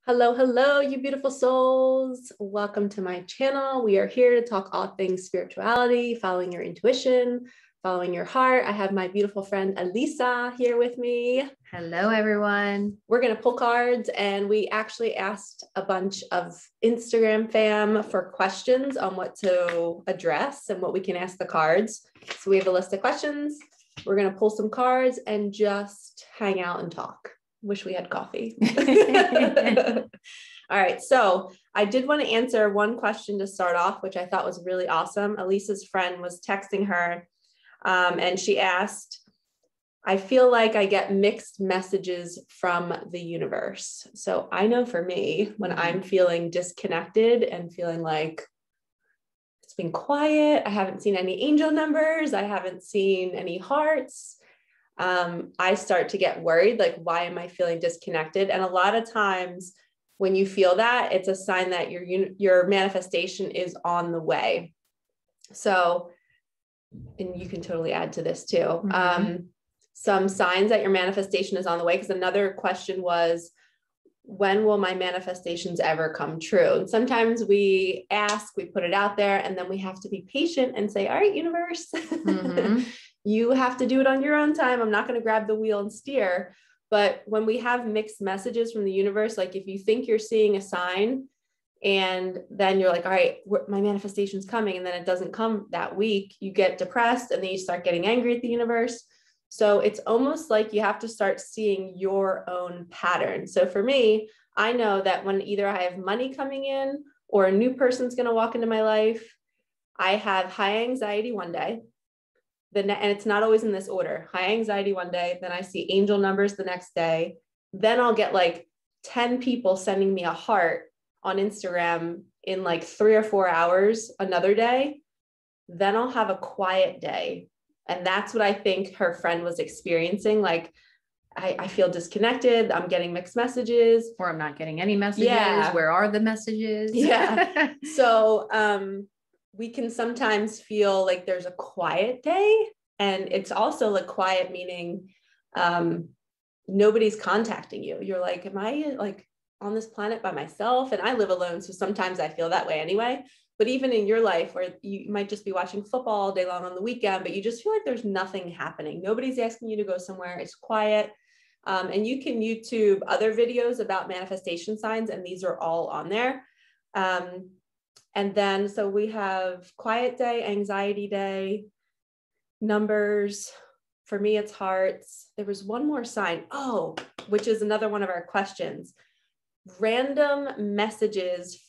Hello, hello, you beautiful souls. Welcome to my channel. We are here to talk all things spirituality, following your intuition, following your heart. I have my beautiful friend Alyssa here with me. Hello, everyone. We're going to pull cards, and we actually asked a bunch of Instagram fam for questions on what to address and what we can ask the cards. So we have a list of questions. We're going to pull some cards and just hang out and talk. Wish we had coffee. All right. So I did want to answer one question to start off, which I thought was really awesome. Alyssa's friend was texting her and she asked, I feel like I get mixed messages from the universe. So I know for me, when I'm feeling disconnected and feeling like it's been quiet, I haven't seen any angel numbers, I haven't seen any hearts, I start to get worried, like, why am I feeling disconnected? And a lot of times when you feel that, it's a sign that your manifestation is on the way. So, and you can totally add to this too. Some signs that your manifestation is on the way, because another question was, when will my manifestations ever come true? And sometimes we ask, we put it out there, and then we have to be patient and say, all right, universe, you have to do it on your own time. I'm not going to grab the wheel and steer. But when we have mixed messages from the universe, like if you think you're seeing a sign and then you're like, all right, my manifestation's coming, and then it doesn't come that week, you get depressed and then you start getting angry at the universe. So it's almost like you have to start seeing your own pattern. So for me, I know that when either I have money coming in or a new person's going to walk into my life, I have high anxiety one day. And it's not always in this order. High anxiety one day, then I see angel numbers the next day. Then I'll get like 10 people sending me a heart on Instagram in like 3 or 4 hours another day. Then I'll have a quiet day. And that's what I think her friend was experiencing. Like, I feel disconnected. I'm getting mixed messages. Or I'm not getting any messages. Yeah. Where are the messages? Yeah. So we can sometimes feel like there's a quiet day. And it's also like quiet, meaning nobody's contacting you. You're like, am I like on this planet by myself? And I live alone. So sometimes I feel that way anyway. But even in your life, where you might just be watching football all day long on the weekend, but you just feel like there's nothing happening. Nobody's asking you to go somewhere. It's quiet. And you can YouTube other videos about manifestation signs, and these are all on there. And then, so we have quiet day, anxiety day, numbers. For me, it's hearts. There was one more sign. Oh, which is another one of our questions. Random messages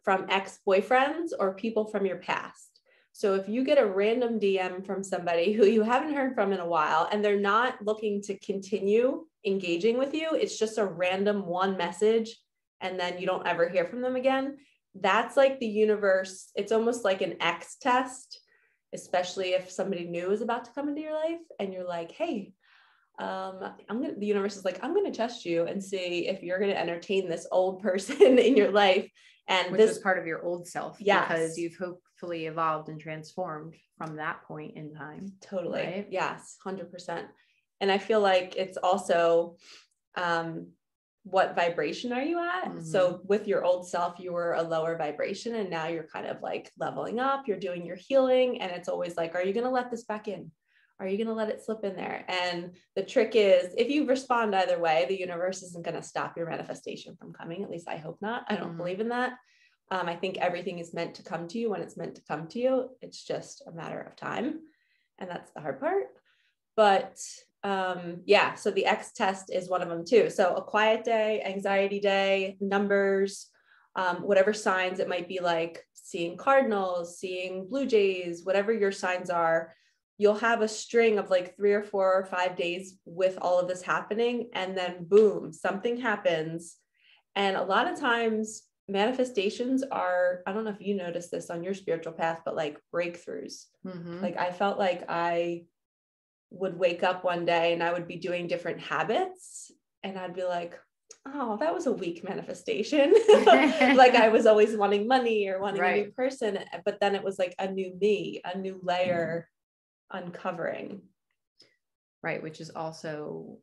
from ex-boyfriends or people from your past. So if you get a random DM from somebody who you haven't heard from in a while, and they're not looking to continue engaging with you, it's just a random one message, and then you don't ever hear from them again, that's like the universe. It's almost like an X test, especially if somebody new is about to come into your life and you're like, hey, the universe is like, I'm going to test you and see if you're going to entertain this old person in your life. And which is part of your old self. Yes. Because you've hopefully evolved and transformed from that point in time. Totally. Right? Yes. 100%. And I feel like it's also, what vibration are you at? So with your old self, you were a lower vibration, and now you're kind of like leveling up, you're doing your healing. And it's always like, are you going to let this back in? Are you going to let it slip in there? And the trick is, if you respond either way, the universe isn't going to stop your manifestation from coming. At least I hope not. I don't believe in that. I think everything is meant to come to you when it's meant to come to you. It's just a matter of time. And that's the hard part. But yeah, so the X test is one of them too. So a quiet day, anxiety day, numbers, whatever signs it might be, like seeing cardinals, seeing blue jays, whatever your signs are, you'll have a string of like 3 or 4 or 5 days with all of this happening. And then boom, something happens. And a lot of times manifestations are, I don't know if you noticed this on your spiritual path, but like breakthroughs. Like I felt like I would wake up one day and I would be doing different habits, and I'd be like, oh, that was a weak manifestation. Like I was always wanting money or wanting a new person, but then it was like a new me, a new layer uncovering. Right. Which is also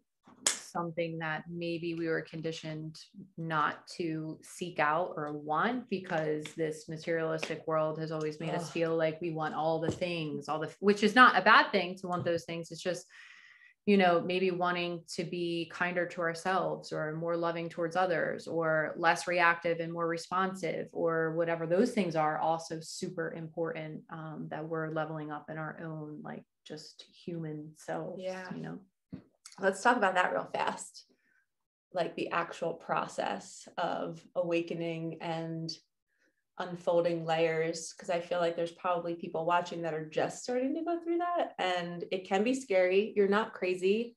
something that maybe we were conditioned not to seek out or want, because this materialistic world has always made us feel like we want all the things, which is not a bad thing to want those things. It's just, you know, maybe wanting to be kinder to ourselves or more loving towards others or less reactive and more responsive or whatever those things are, also super important, that we're leveling up in our own, like, just human selves, you know? Let's talk about that real fast. Like the actual process of awakening and unfolding layers, because I feel like there's probably people watching that are just starting to go through that, and it can be scary. You're not crazy.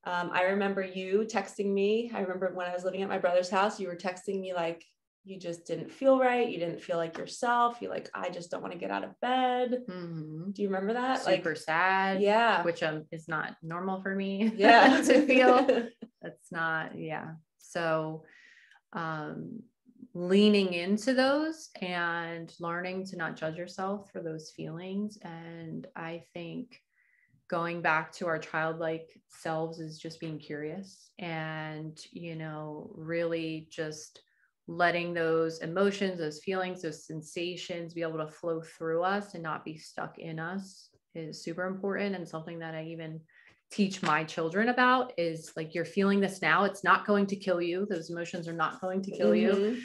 I remember you texting me. I remember when I was living at my brother's house, you were texting me like you just didn't feel right. You didn't feel like yourself. You're like, I just don't want to get out of bed. Do you remember that? Super sad. Yeah. Which is not normal for me. Yeah. To feel. That's not, So, leaning into those and learning to not judge yourself for those feelings. And I think going back to our childlike selves is just being curious and, you know, really just letting those emotions, those feelings, those sensations be able to flow through us and not be stuck in us is super important. And something that I even teach my children about is like, you're feeling this now. It's not going to kill you. Those emotions are not going to kill you.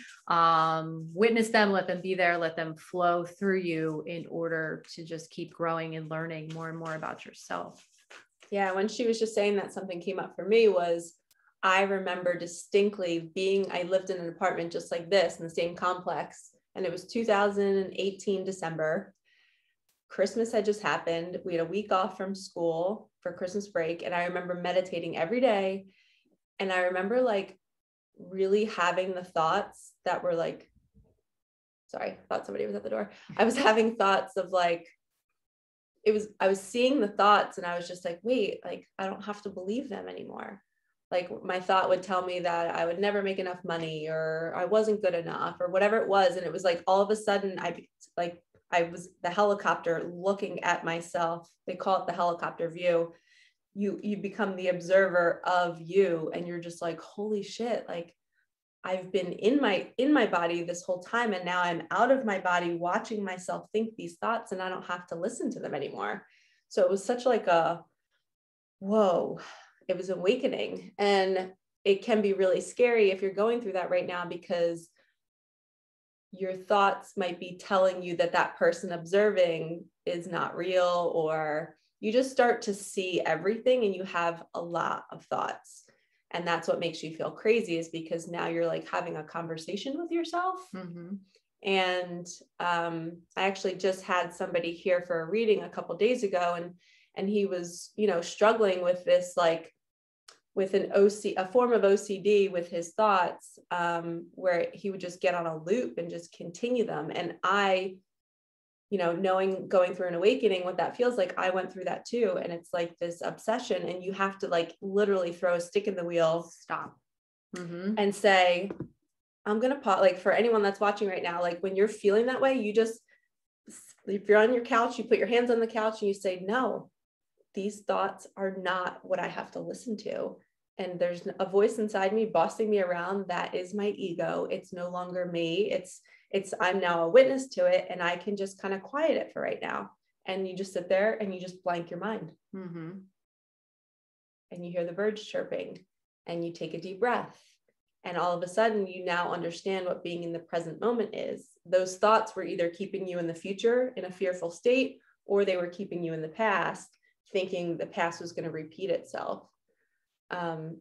Witness them, let them be there, let them flow through you in order to just keep growing and learning more and more about yourself. Yeah. When she was just saying that, something came up for me was I remember distinctly I lived in an apartment just like this in the same complex, and it was 2018 December. Christmas had just happened. We had a week off from school for Christmas break. And I remember meditating every day. And I remember like really having the thoughts that were like, sorry, I thought somebody was at the door. I was having thoughts of like, I was seeing the thoughts and I was just like, wait, like, I don't have to believe them anymore. Like my thought would tell me that I would never make enough money or I wasn't good enough or whatever it was. And it was like, all of a sudden I was the helicopter looking at myself. They call it the helicopter view. You become the observer of you, and you're just like, holy shit, like I've been in my body this whole time, and now I'm out of my body watching myself think these thoughts, and I don't have to listen to them anymore. So it was such like a whoa, it was awakening. And it can be really scary if you're going through that right now, because your thoughts might be telling you that that person observing is not real, or you just start to see everything and you have a lot of thoughts. And that's what makes you feel crazy, is because now you're like having a conversation with yourself. And I actually just had somebody here for a reading a couple of days ago, and he was, you know, struggling with this, like with a form of OCD with his thoughts, where he would just get on a loop and just continue them. And I, you know, going through an awakening, what that feels like, I went through that too. And it's like this obsession, and you have to like literally throw a stick in the wheel, stop, and say, I'm going to pause. Like for anyone that's watching right now, like when you're feeling that way, if you're on your couch, you put your hands on the couch and you say, no, these thoughts are not what I have to listen to. And there's a voice inside me bossing me around. That is my ego. It's no longer me. I'm now a witness to it, and I can just kind of quiet it for right now. And you just sit there and you just blank your mind. And you hear the birds chirping, and you take a deep breath. And all of a sudden you now understand what being in the present moment is. Those thoughts were either keeping you in the future in a fearful state, or they were keeping you in the past, thinking the past was going to repeat itself.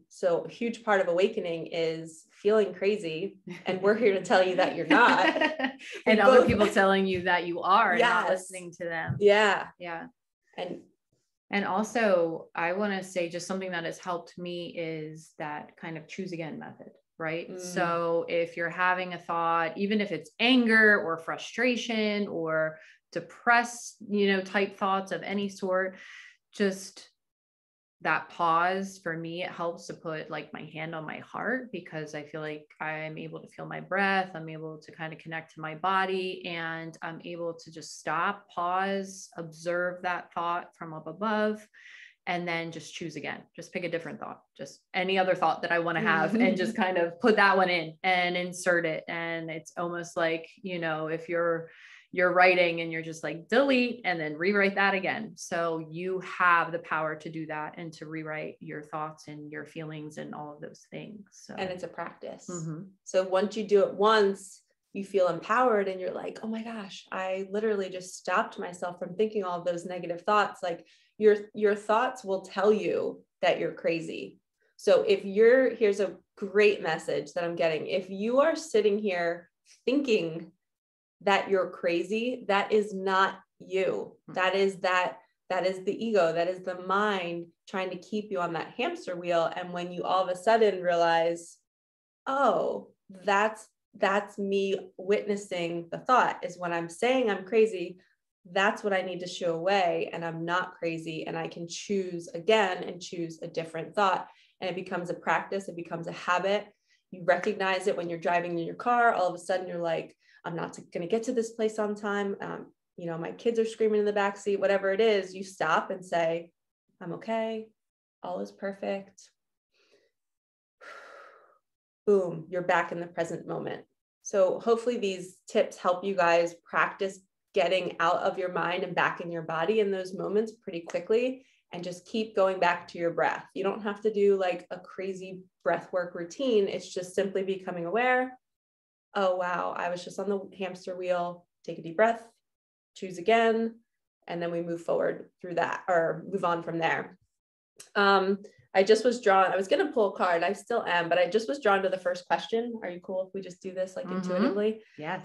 So a huge part of awakening is feeling crazy, and we're here to tell you that you're not. And other people telling you that you are, not listening to them. Yeah. And also I want to say just something that has helped me is that kind of choose again method, right? So if you're having a thought, even if it's anger or frustration or depressed, you know, type thoughts of any sort, just that pause, for me, it helps to put like my hand on my heart, because I feel like I'm able to feel my breath. I'm able to kind of connect to my body, and I'm able to just stop, pause, observe that thought from up above, and then just choose again. Just pick a different thought, just any other thought that I want to have, and just kind of put that one in and insert it. And it's almost like, you know, if you're writing and you're just like delete and then rewrite that again. So you have the power to do that and to rewrite your thoughts and your feelings and all of those things. So, and it's a practice. So once you do it once, you feel empowered and you're like, oh my gosh, I literally just stopped myself from thinking all of those negative thoughts. Like your thoughts will tell you that you're crazy. So here's a great message that I'm getting. If you are sitting here thinking that you're crazy, that is not you. That is the ego. That is the mind trying to keep you on that hamster wheel. And when you all of a sudden realize, oh, that's me witnessing the thought, is when I'm saying I'm crazy, that's what I need to show away. And I'm not crazy. And I can choose again and choose a different thought. And it becomes a practice. It becomes a habit. You recognize it when you're driving in your car. All of a sudden you're like, I'm not going to get to this place on time. You know, my kids are screaming in the backseat, whatever it is, you stop and say, I'm okay. All is perfect. Boom, you're back in the present moment. So hopefully these tips help you guys practice getting out of your mind and back in your body in those moments pretty quickly, and just keep going back to your breath. You don't have to do like a crazy breath work routine. It's just simply becoming aware. Oh, wow, I was just on the hamster wheel. Take a deep breath, choose again, and then we move forward through that, or move on from there. I was going to pull a card. I still am, but I just was drawn to the first question. Are you cool if we just do this like intuitively? Yes.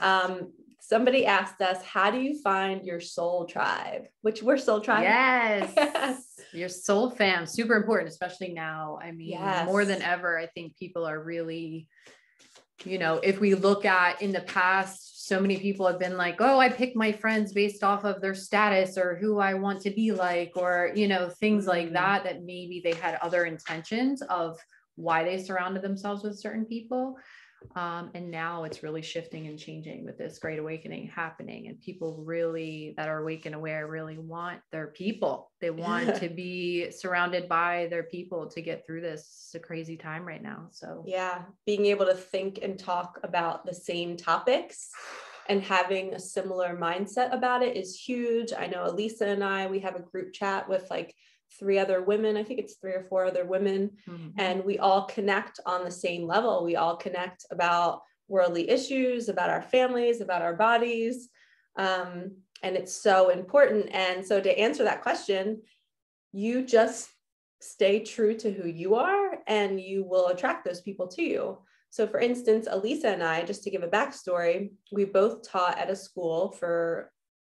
Somebody asked us, how do you find your soul tribe? Which we're soul tribe. Yes. Your soul fam, super important, especially now. I mean, more than ever, I think people are really, you know, if we look at in the past, so many people have been like, oh, I pick my friends based off of their status or who I want to be like, or, you know, things like that maybe they had other intentions of why they surrounded themselves with certain people. And now it's really shifting and changing with this great awakening happening, and people really that are awake and aware really want their people. They want to be surrounded by their people to get through this. It's a crazy time right now. So yeah, being able to think and talk about the same topics and having a similar mindset about it is huge. I know Alyssa and we have a group chat with like 3 other women. I think it's 3 or 4 other women. And we all connect on the same level. We all connect about worldly issues, about our families, about our bodies. And it's so important. And so to answer that question, you just stay true to who you are and you will attract those people to you. So for instance, Alyssa and I, just to give a backstory, we both taught at a school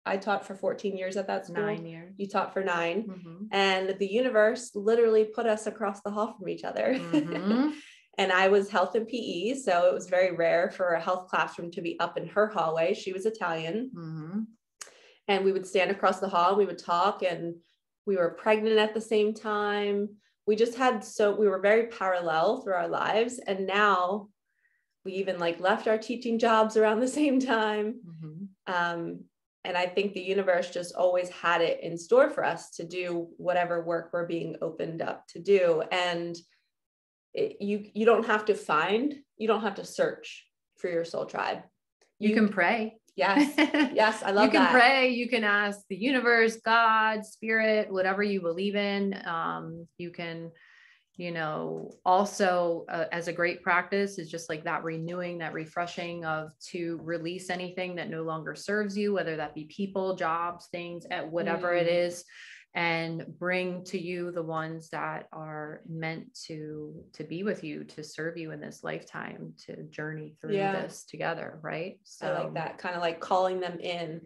I taught for 14 years at that school. 9 years. You taught for 9. And the universe literally put us across the hall from each other. And I was health and PE. So it was very rare for a health classroom to be up in her hallway. She was Italian. And we would stand across the hall and we would talk, and we were pregnant at the same time. We just we were very parallel through our lives. And now we even like left our teaching jobs around the same time. And I think the universe just always had it in store for us to do whatever work we're being opened up to do. And you don't have to search for your soul tribe. You can pray. Yes. Yes. I love that. You can pray. You can ask the universe, God, spirit, whatever you believe in. You can, you know, also as a great practice is just like that renewing, that refreshing to release anything that no longer serves you, whether that be people, jobs, things, at whatever it is, and bring to you the ones that are meant to be with you, to serve you in this lifetime, to journey through this together. Right. So I like that, kind of like calling them in.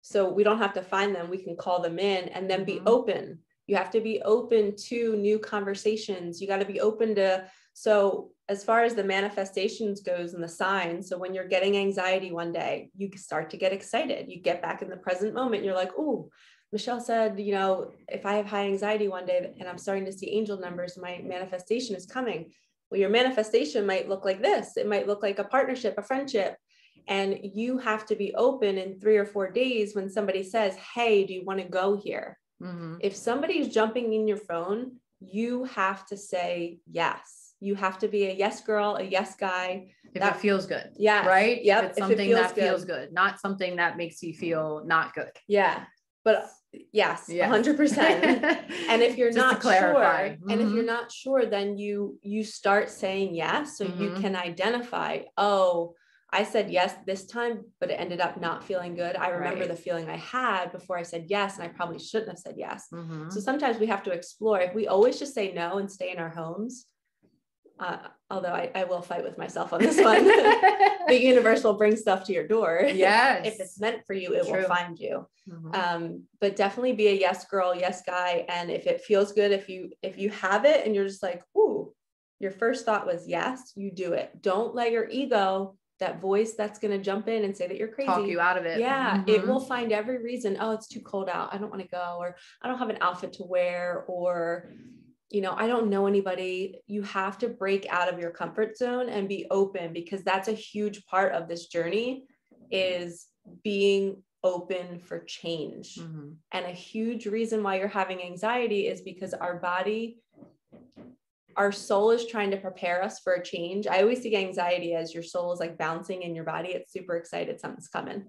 So we don't have to find them. We can call them in and then be open. You have to be open to new conversations. You got to be open to, so as far as the manifestations goes and the signs, so when you're getting anxiety one day, you start to get excited. You get back in the present moment. You're like, oh, Michelle said, you know, if I have high anxiety one day and I'm starting to see angel numbers, my manifestation is coming. Well, your manifestation might look like this. It might look like a partnership, a friendship. And you have to be open in 3 or 4 days when somebody says, hey, do you want to go here? If somebody's jumping in your phone, you have to say yes. You have to be a yes girl, a yes guy. If it feels good. Yeah. Right. Yep. If it's something that feels good, not something that makes you feel not good. Yeah. But yes, 100%. And if you're not sure, and if you're not sure, then you start saying yes. So you can identify, oh, I said yes this time, but it ended up not feeling good. I remember the feeling I had before I said yes, and I probably shouldn't have said yes. So sometimes we have to explore. If we always just say no and stay in our homes, although I will fight with myself on this one, the universe will bring stuff to your door. Yes. If it's meant for you, it will find you. But definitely be a yes girl, yes guy. And if it feels good, if you have it and you're just like, ooh, your first thought was yes, you do it. Don't let your ego, that voice that's going to jump in and say that you're crazy, talk you out of it. Yeah. It will find every reason. Oh, it's too cold out, I don't want to go, or I don't have an outfit to wear, or I don't know anybody. You have to break out of your comfort zone and be open, because that's a huge part of this journey, is being open for change. And a huge reason why you're having anxiety is because our soul is trying to prepare us for a change. I always see anxiety as your soul is like bouncing in your body. It's super excited. Something's coming.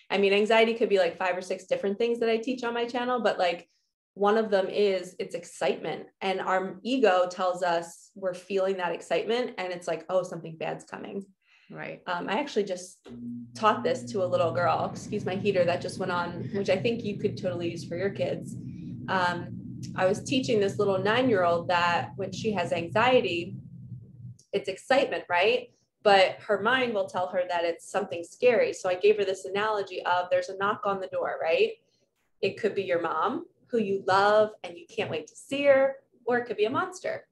I mean, anxiety could be like 5 or 6 different things that I teach on my channel, but like one of them is it's excitement, and our ego tells us we're feeling that excitement. And it's like, oh, something bad's coming. Right. I actually just taught this to a little girl, excuse my heater that just went on, which I think you could totally use for your kids. I was teaching this little 9-year-old that when she has anxiety, it's excitement, right? But her mind will tell her that it's something scary. So I gave her this analogy of there's a knock on the door, right? It could be your mom who you love and you can't wait to see her, or it could be a monster.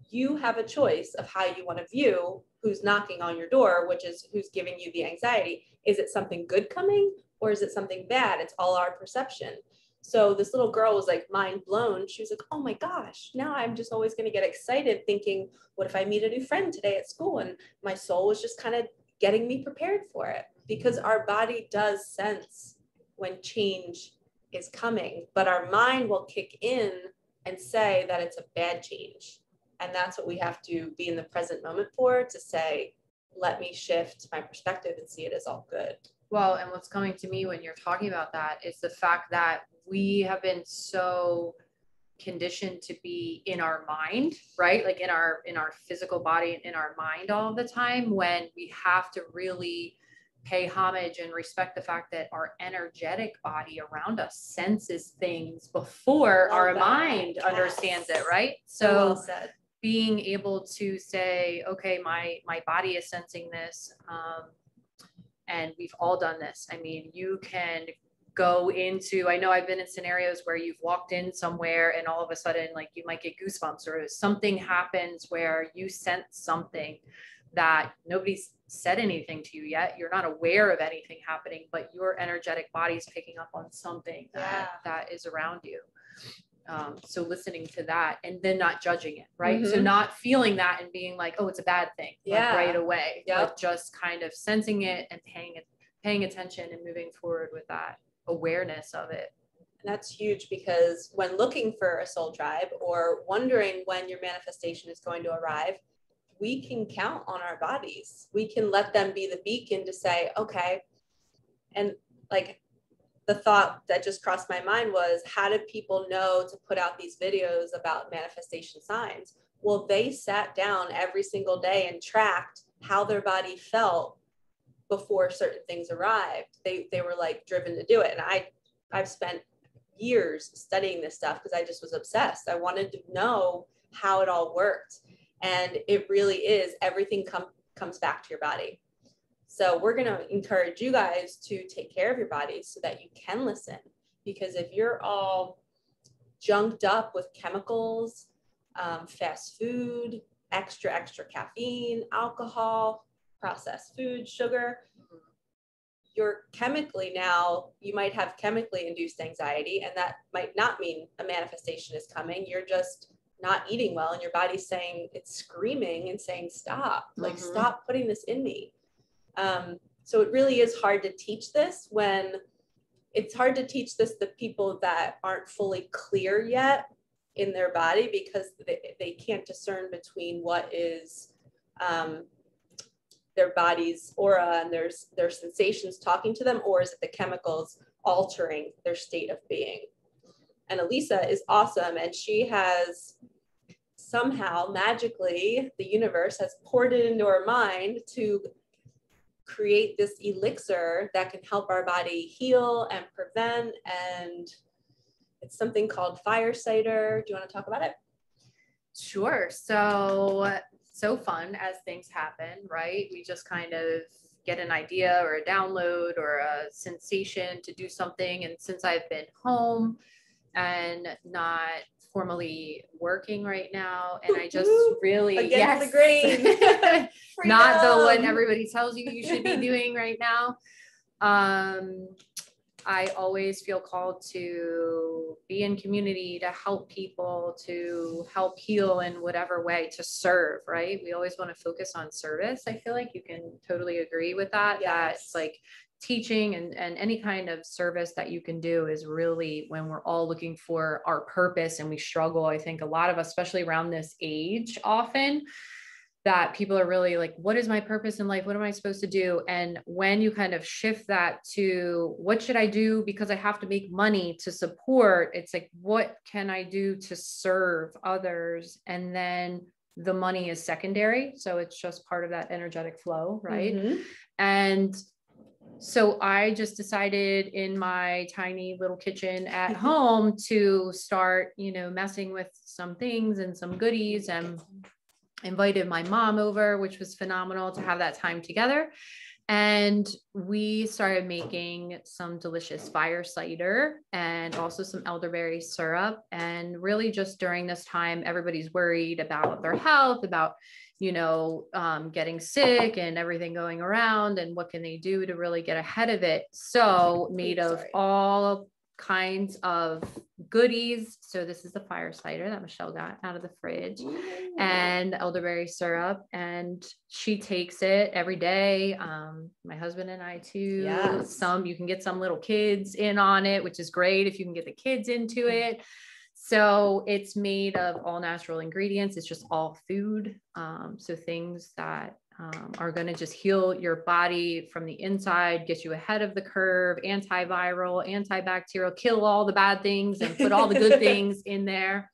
You have a choice of how you want to view who's knocking on your door, which is who's giving you the anxiety. Is it something good coming, or is it something bad? It's all our perception. So this little girl was like mind blown. She was like, oh my gosh, now I'm just always going to get excited thinking, what if I meet a new friend today at school? And my soul was just kind of getting me prepared for it, because our body does sense when change is coming, but our mind will kick in and say that it's a bad change. And that's what we have to be in the present moment for, to say, let me shift my perspective and see it as all good. Well, and what's coming to me when you're talking about that is the fact that we have been so conditioned to be in our mind, right? Like in our physical body, in our mind all the time, when we have to really pay homage and respect the fact that our energetic body around us senses things before our mind understands it, right? So well said. Being able to say, okay, my body is sensing this, and we've all done this. I mean, you can go into, I know I've been in scenarios where you've walked in somewhere and all of a sudden, like, you might get goosebumps, or something happens where you sense something that nobody's said anything to you yet. You're not aware of anything happening, but your energetic body's picking up on something that is around you. So listening to that and then not judging it, right? So not feeling that and being like, oh, it's a bad thing, like right away, but just kind of sensing it and paying attention and moving forward with that awareness of it. And that's huge, because when looking for a soul tribe or wondering when your manifestation is going to arrive, we can count on our bodies. We can let them be the beacon to say, okay. And like the thought that just crossed my mind was, how did people know to put out these videos about manifestation signs? Well, they sat down every single day and tracked how their body felt before certain things arrived. They were like driven to do it. And I've spent years studying this stuff because I just was obsessed. I wanted to know how it all worked. And it really is, everything comes back to your body. So we're going to encourage you guys to take care of your bodies so that you can listen. Because if you're all junked up with chemicals, fast food, extra caffeine, alcohol, processed food, sugar, you're chemically now, you might have chemically induced anxiety, and that might not mean a manifestation is coming. You're just not eating well, and your body's saying, it's screaming and saying, stop, like, stop putting this in me. So it really is hard to teach this when it's hard to teach this to people that aren't fully clear yet in their body, because they can't discern between what is their body's aura and their sensations talking to them, or is it the chemicals altering their state of being. And Alyssa is awesome, and she has somehow magically, the universe has poured it into her mind to create this elixir that can help our body heal and prevent. And it's something called fire cider. Do you want to talk about it? Sure. So fun as things happen, right? We just kind of get an idea or a download or a sensation to do something. And since I've been home and not formally working right now, and I just really against the grain, not the what everybody tells you should be doing right now. I always feel called to be in community, to help people, to help heal in whatever way, to serve, right? We always want to focus on service. I feel like you can totally agree with that. Yes. That's like teaching and any kind of service that you can do is really when we're all looking for our purpose, and we struggle. I think a lot of us, especially around this age, often that people are really like, what is my purpose in life? What am I supposed to do? And when you kind of shift that to what should I do because I have to make money to support, it's like, what can I do to serve others? And then the money is secondary. So it's just part of that energetic flow, right? Mm-hmm. And so I just decided in my tiny little kitchen at home to start, messing with some things and some goodies, and invited my mom over, which was phenomenal to have that time together. And we started making some delicious fire cider and also some elderberry syrup. And really just during this time, everybody's worried about their health, about, getting sick and everything going around, and what can they do to really get ahead of it. So made of all kinds of goodies. So this is the fire cider that Michelle got out of the fridge, and elderberry syrup, and she takes it every day. My husband and I too. Yes. You can get some little kids in on it, which is great if you can get the kids into it. So it's made of all natural ingredients. It's just all food. So things that are going to just heal your body from the inside, get you ahead of the curve, antiviral, antibacterial, kill all the bad things and put all the good things in there.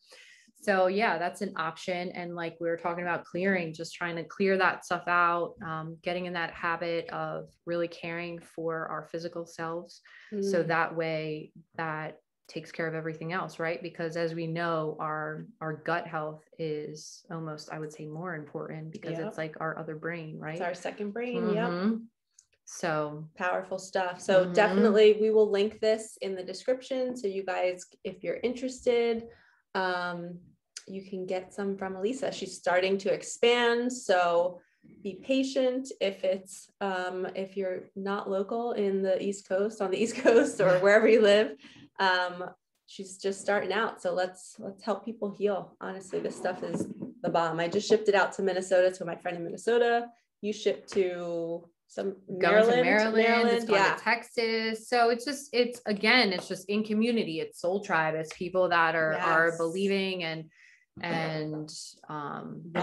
So yeah, that's an option. And like we were talking about clearing, just trying to clear that stuff out, getting in that habit of really caring for our physical selves. So that way that takes care of everything else, right? Because as we know, our gut health is almost, I would say, more important, because it's like our other brain, right? It's our second brain. Yep. So powerful stuff. So definitely we will link this in the description. So you guys, if you're interested, you can get some from Alyssa. She's starting to expand. So be patient if you're not local in the East Coast, on the East Coast or wherever you live. She's just starting out. So let's help people heal. Honestly, this stuff is the bomb. I just shipped it out to Minnesota, to my friend in Minnesota. You shipped to Maryland. It's gone to Texas. So it's just in community. It's soul tribe. It's people that are believing and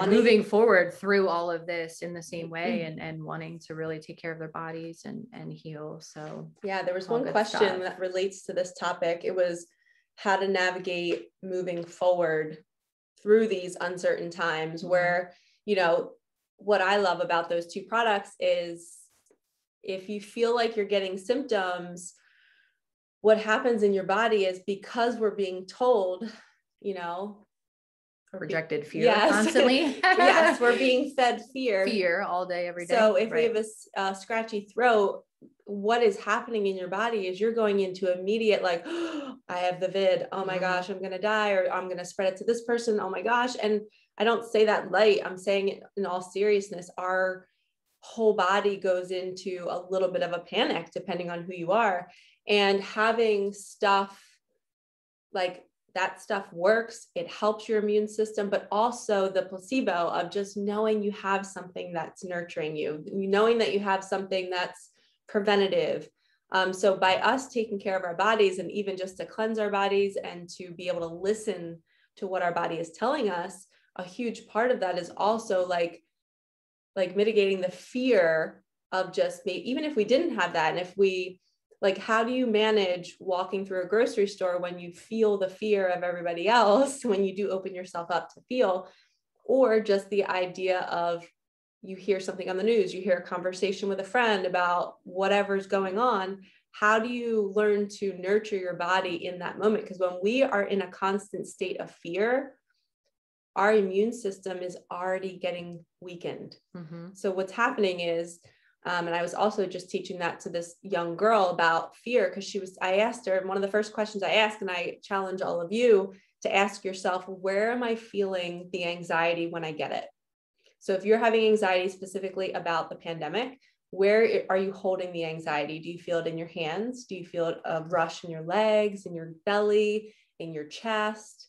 moving forward through all of this in the same way, and wanting to really take care of their bodies and heal. So yeah, there was one question that relates to this topic. It was how to navigate moving forward through these uncertain times, where, what I love about those two products is if you feel like you're getting symptoms, what happens in your body is, because we're being told, projected fear constantly. Yes, we're being fed fear all day, every day. So if we have a scratchy throat, what is happening in your body is you're going into immediate, like, oh, I have the vid. Oh my gosh, I'm going to die, or I'm going to spread it to this person. Oh my gosh. And I don't say that light. I'm saying it in all seriousness. Our whole body goes into a little bit of a panic, depending on who you are. And having stuff like that stuff works. It helps your immune system, but also the placebo of just knowing you have something that's nurturing you, knowing that you have something that's preventative. So by us taking care of our bodies, and even just to cleanse our bodies and to be able to listen to what our body is telling us, a huge part of that is also like mitigating the fear of just even if we didn't have that. And if we like, how do you manage walking through a grocery store when you feel the fear of everybody else, when you do open yourself up to feel, or just the idea of you hear something on the news, you hear a conversation with a friend about whatever's going on. How do you learn to nurture your body in that moment? Because when we are in a constant state of fear, our immune system is already getting weakened. Mm-hmm. So what's happening is, and I was also just teaching that to this young girl about fear, because I asked her, and one of the first questions I asked, and I challenge all of you to ask yourself, where am I feeling the anxiety when I get it? So if you're having anxiety specifically about the pandemic, where are you holding the anxiety? Do you feel it in your hands? Do you feel a rush in your legs, in your belly, in your chest?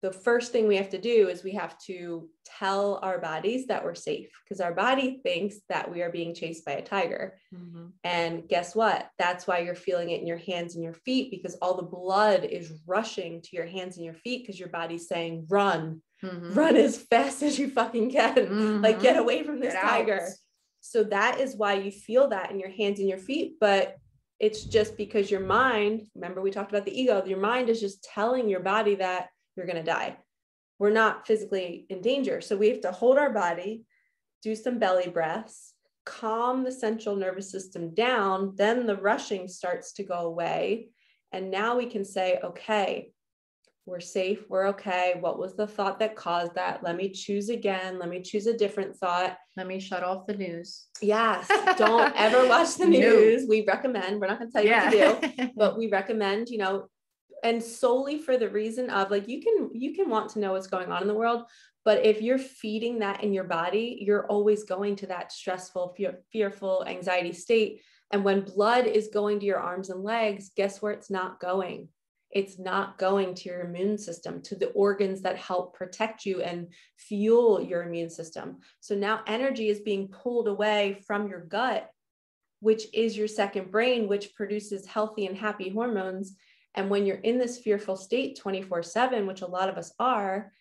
The first thing we have to do is we have to tell our bodies that we're safe, because our body thinks that we are being chased by a tiger. Mm-hmm. And guess what? That's why you're feeling it in your hands and your feet, because all the blood is rushing to your hands and your feet, because your body's saying, run, mm-hmm. run as fast as you fucking can. Mm-hmm. Like, get away from this tiger. So that is why you feel that in your hands and your feet. But it's just because your mind, remember we talked about the ego, your mind is just telling your body that you're going to die. We're not physically in danger. So we have to hold our body, do some belly breaths, calm the central nervous system down. Then the rushing starts to go away. And now we can say, okay, we're safe. We're okay. What was the thought that caused that? Let me choose again. Let me choose a different thought. Let me shut off the news. Yes. Don't ever watch the news. No. We recommend, we're not going to tell you what to do, but we recommend, and solely for the reason of like, you can want to know what's going on in the world, but if you're feeding that in your body, you're always going to that stressful, fearful, anxiety state. And when blood is going to your arms and legs, guess where it's not going? It's not going to your immune system, to the organs that help protect you and fuel your immune system. So now energy is being pulled away from your gut, which is your second brain, which produces healthy and happy hormones. And when you're in this fearful state 24/7, which a lot of us are,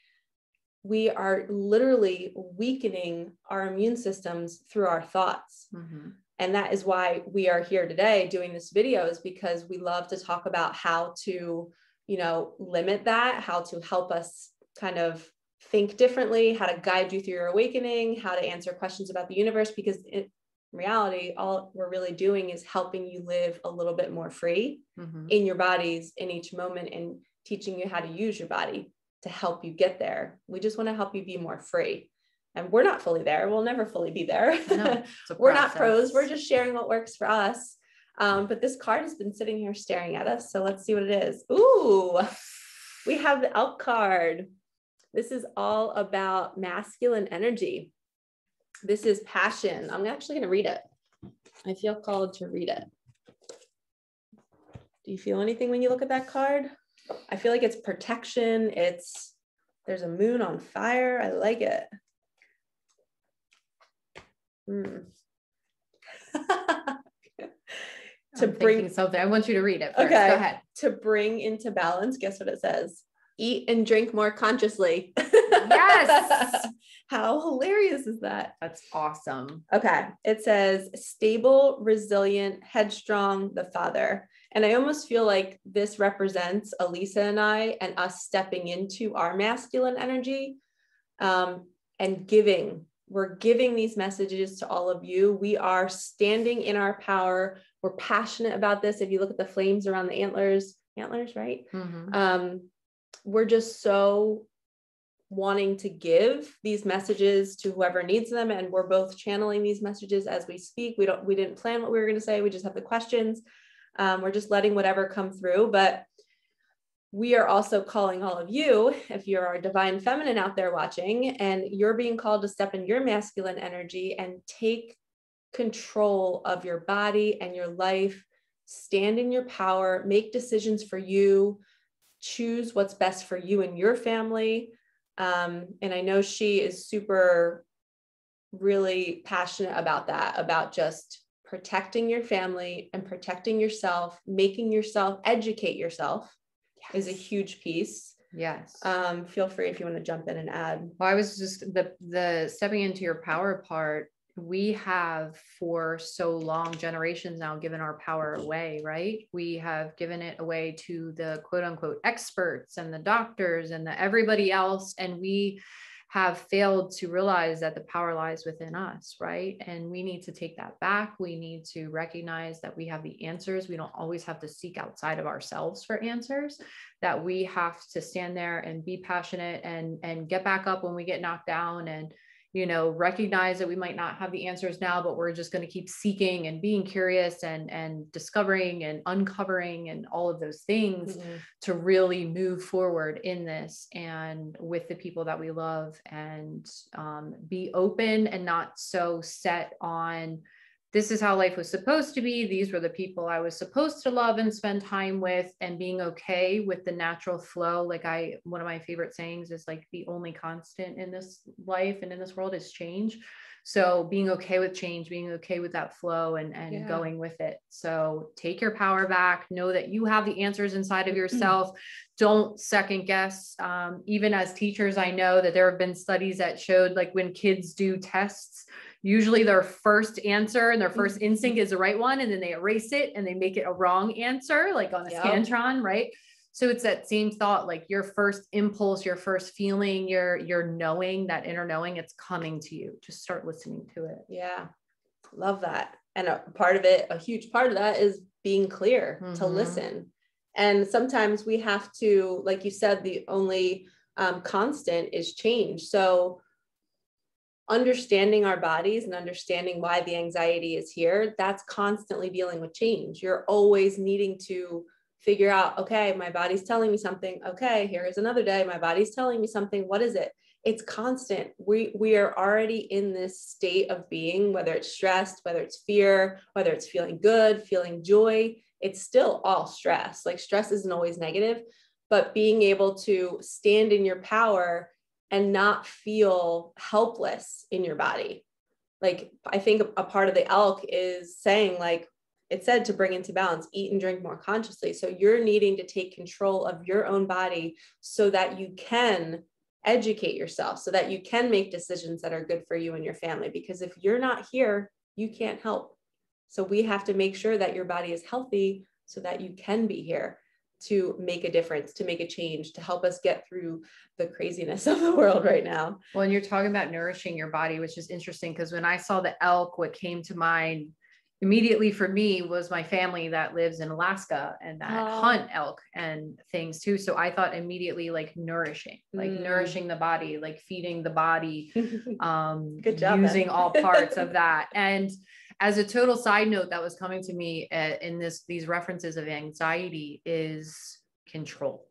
we are literally weakening our immune systems through our thoughts. Mm-hmm. And that is why we are here today doing this video, is because we love to talk about how to, limit that, how to help us kind of think differently, how to guide you through your awakening, how to answer questions about the universe, because in reality, all we're really doing is helping you live a little bit more free mm-hmm. in your bodies in each moment, and teaching you how to use your body to help you get there. We just want to help you be more free. And we're not fully there. We'll never fully be there. We're not pros. We're just sharing what works for us. But this card has been sitting here staring at us. So let's see what it is. Ooh, we have the Elk card. This is all about masculine energy. This is passion. I'm actually going to read it. I feel called to read it. Do you feel anything when you look at that card? I feel like it's protection. There's a moon on fire. I like it. To bring something, I want you to read it first. Okay. Go ahead. To bring into balance, guess what it says? Eat and drink more consciously. Yes. How hilarious is that? That's awesome. Okay. It says stable, resilient, headstrong, the father. And I almost feel like this represents Alyssa and I, and us stepping into our masculine energy and giving. We're giving these messages to all of you. We are standing in our power. We're passionate about this. If you look at the flames around the antlers, right? Mm-hmm. We're just so wanting to give these messages to whoever needs them. And we're both channeling these messages as we speak. We didn't plan what we were going to say. We just have the questions. We're just letting whatever come through. But we are also calling all of you, if you're a divine feminine out there watching, and you're being called to step in your masculine energy and take control of your body and your life, stand in your power, make decisions for you, choose what's best for you and your family. And I know she is really passionate about that, about just protecting your family and protecting yourself, making yourself educate yourself is a huge piece. Yes. Feel free if you want to jump in and add. Well, I was just the stepping into your power part. We have for so long, generations now, given our power away, right? We have given it away to the quote unquote experts and the doctors and the everybody else. And we have failed to realize that the power lies within us, right? And we need to take that back. We need to recognize that we have the answers. We don't always have to seek outside of ourselves for answers, that we have to stand there and be passionate and get back up when we get knocked down, and, you know, recognize that we might not have the answers now, but we're just going to keep seeking and being curious and discovering and uncovering and all of those things to really move forward in this and with the people that we love, and be open and not so set on, this is how life was supposed to be. These were the people I was supposed to love and spend time with, and being okay with the natural flow. Like one of my favorite sayings is like, the only constant in this life and in this world is change. So being okay with change, being okay with that flow and going with it. So take your power back, know that you have the answers inside of yourself. Don't second guess. Even as teachers, I know that there have been studies that showed, like, when kids do tests, usually their first answer and their first instinct is the right one, and then they erase it and they make it a wrong answer, like on a Scantron, right? So it's that same thought, like your first impulse, your first feeling, your knowing, that inner knowing, it's coming to you. Just start listening to it. Yeah. Love that. And a huge part of that is being clear to listen. And sometimes we have to, like you said, the only constant is change. So understanding our bodies and understanding why the anxiety is here, that's constantly dealing with change. You're always needing to figure out, okay, my body's telling me something. Okay, here is another day. My body's telling me something. What is it? It's constant. We are already in this state of being, whether it's stressed, whether it's fear, whether it's feeling good, feeling joy, it's still all stress. Like, stress isn't always negative, but being able to stand in your power and not feel helpless in your body. Like, I think a part of the elk is saying, like it said, to bring into balance, eat and drink more consciously. So you're needing to take control of your own body so that you can educate yourself, so that you can make decisions that are good for you and your family. Because if you're not here, you can't help. So we have to make sure that your body is healthy so that you can be here to make a difference, to make a change, to help us get through the craziness of the world right now. Well, and you're talking about nourishing your body, which is interesting, because when I saw the elk, what came to mind immediately for me was my family that lives in Alaska and that hunt elk and things too. So I thought immediately, like, nourishing, like nourishing the body, like feeding the body, Good job, using Ben. all parts of that. And as a total side note that was coming to me in these references of anxiety is control.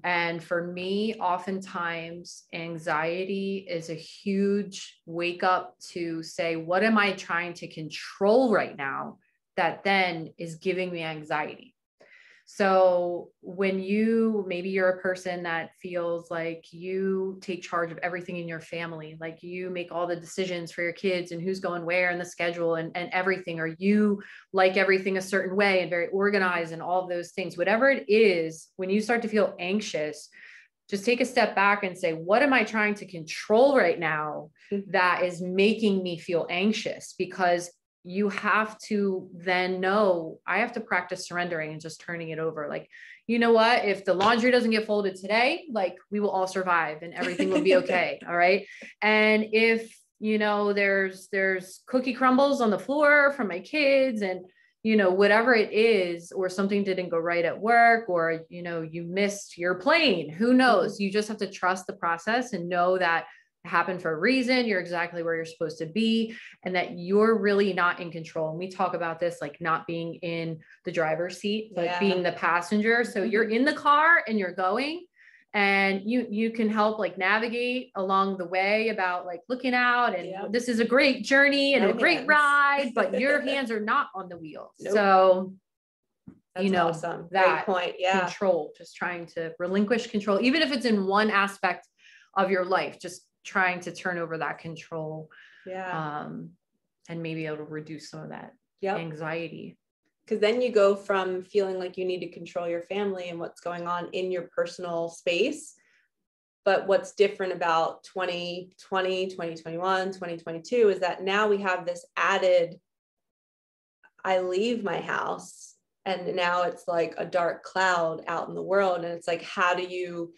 And for me, oftentimes anxiety is a huge wake up to say, what am I trying to control right now that then is giving me anxiety? So when maybe you're a person that feels like you take charge of everything in your family, like you make all the decisions for your kids and who's going where and the schedule and everything, or you like everything a certain way and very organized and all of those things, whatever it is, when you start to feel anxious, just take a step back and say, what am I trying to control right now that is making me feel anxious? Because you have to then know, I have to practice surrendering and just turning it over. Like, you know what, if the laundry doesn't get folded today, like, we will all survive and everything will be okay. All right. And if, you know, there's cookie crumbles on the floor from my kids and, you know, whatever it is, or something didn't go right at work, or, you know, you missed your plane, who knows? You just have to trust the process and know that happened for a reason. You're exactly where you're supposed to be, and that you're really not in control. And we talk about this, like not being in the driver's seat, but being the passenger. So you're in the car and you're going, and you can help like navigate along the way about like looking out, and this is a great journey and a great ride, but your hands are not on the wheel. So that's, you know, awesome. That great point. Control, just trying to relinquish control, even if it's in one aspect of your life, just trying to turn over that control. and maybe it'll reduce some of that anxiety. Because then you go from feeling like you need to control your family and what's going on in your personal space. But what's different about 2020, 2021, 2022 is that now we have this added, I leave my house and now it's like a dark cloud out in the world. And it's like, how do you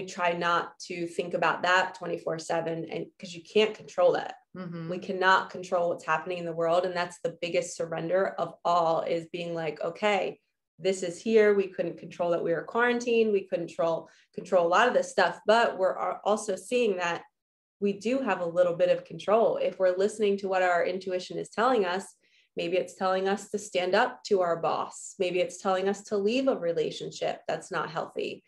try not to think about that 24/7? And because you can't control that. Mm-hmm. We cannot control what's happening in the world. And that's the biggest surrender of all, is being like, okay, this is here. We couldn't control that we were quarantined. We couldn't control a lot of this stuff, but we're also seeing that we do have a little bit of control. If we're listening to what our intuition is telling us, maybe it's telling us to stand up to our boss. Maybe it's telling us to leave a relationship that's not healthy.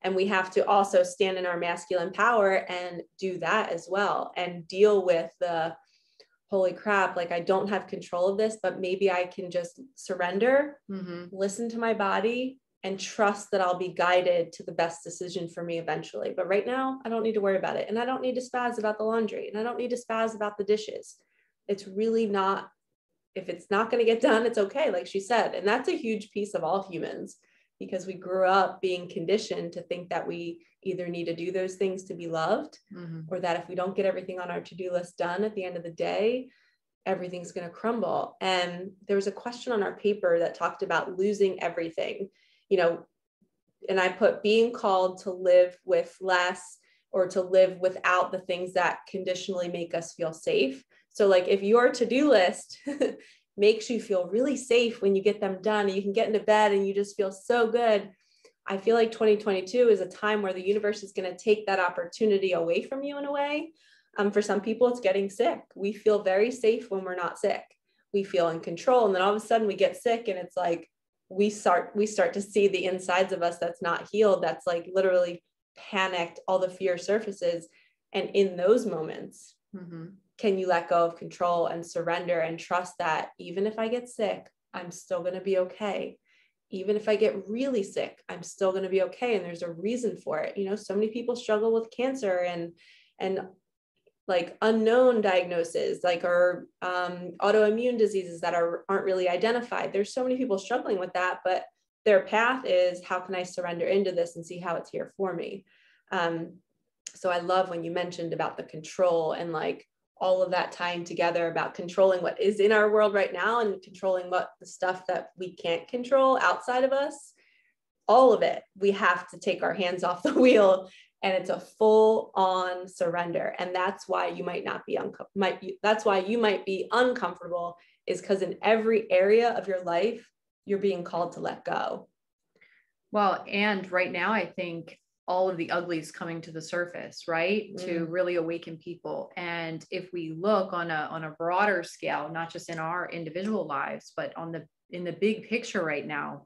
And we have to also stand in our masculine power and do that as well, and deal with the, holy crap, like I don't have control of this, but maybe I can just surrender, listen to my body, and trust that I'll be guided to the best decision for me eventually. But right now, I don't need to worry about it. And I don't need to spaz about the laundry, and I don't need to spaz about the dishes. It's really not, if it's not going to get done, it's okay, like she said. And that's a huge piece of all humans, because we grew up being conditioned to think that we either need to do those things to be loved, or that if we don't get everything on our to-do list done at the end of the day, everything's going to crumble. And there was a question on our paper that talked about losing everything, and I put being called to live with less, or to live without the things that conditionally make us feel safe. So like if your to-do list makes you feel really safe when you get them done, and you can get into bed and you just feel so good, I feel like 2022 is a time where the universe is going to take that opportunity away from you in a way. For some people, it's getting sick. We feel very safe when we're not sick. We feel in control. And then all of a sudden we get sick, and it's like, we start to see the insides of us that's not healed. That's like literally panicked. All the fear surfaces. And in those moments, can you let go of control and surrender and trust that even if I get sick, I'm still going to be okay. Even if I get really sick, I'm still going to be okay. And there's a reason for it. So many people struggle with cancer and like unknown diagnoses, like, or autoimmune diseases that aren't really identified. There's so many people struggling with that, but their path is, how can I surrender into this and see how it's here for me? So I love when you mentioned about the control, and like all of that tying together about controlling what is in our world right now, and controlling what the stuff that we can't control outside of us. All of it, we have to take our hands off the wheel, and it's a full on surrender. And that's why you might not be that's why you might be uncomfortable, is because in every area of your life, you're being called to let go. Well, and right now, I think all of the uglies coming to the surface, right? To really awaken people. And if we look on a broader scale, not just in our individual lives, but in the big picture right now,